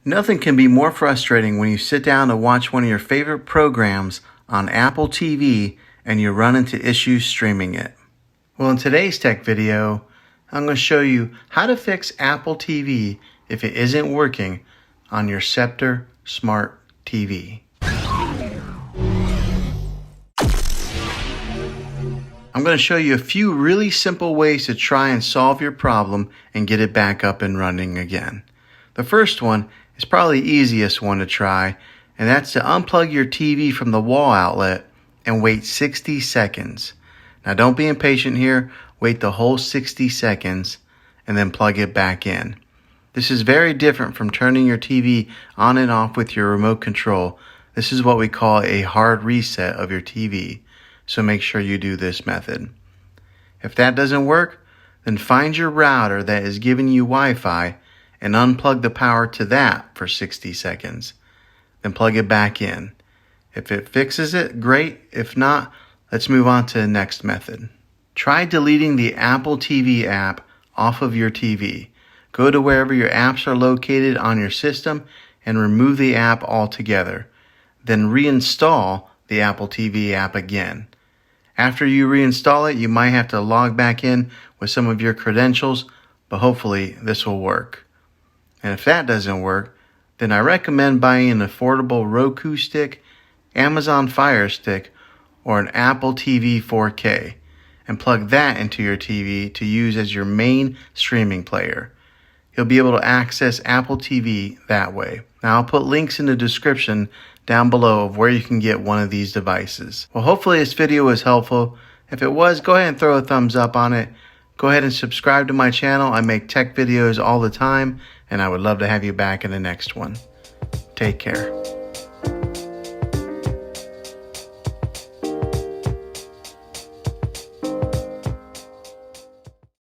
Nothing can be more frustrating when you sit down to watch one of your favorite programs on Apple TV and you run into issues streaming it. Well, in today's tech video, I'm going to show you how to fix Apple TV if it isn't working on your Sceptre Smart TV. I'm going to show you a few really simple ways to try and solve your problem and get it back up and running again. The first one is probably the easiest one to try, and that's to unplug your TV from the wall outlet and wait 60 seconds. Now don't be impatient here, wait the whole 60 seconds and then plug it back in. This is very different from turning your TV on and off with your remote control. This is what we call a hard reset of your TV, so make sure you do this method. If that doesn't work, then find your router that is giving you Wi-Fi and unplug the power to that for 60 seconds. Then plug it back in. If it fixes it, great. If not, let's move on to the next method. Try deleting the Apple TV app off of your TV. Go to wherever your apps are located on your system and remove the app altogether. Then reinstall the Apple TV app again. After you reinstall it, you might have to log back in with some of your credentials, but hopefully this will work. And if that doesn't work, then I recommend buying an affordable Roku stick, Amazon Fire Stick, or an Apple TV 4K, and plug that into your TV to use as your main streaming player. You'll be able to access Apple TV that way. Now I'll put links in the description down below of where you can get one of these devices. Well, hopefully this video was helpful. If it was, go ahead and throw a thumbs up on it. Go ahead and subscribe to my channel. I make tech videos all the time, and I would love to have you back in the next one. Take care.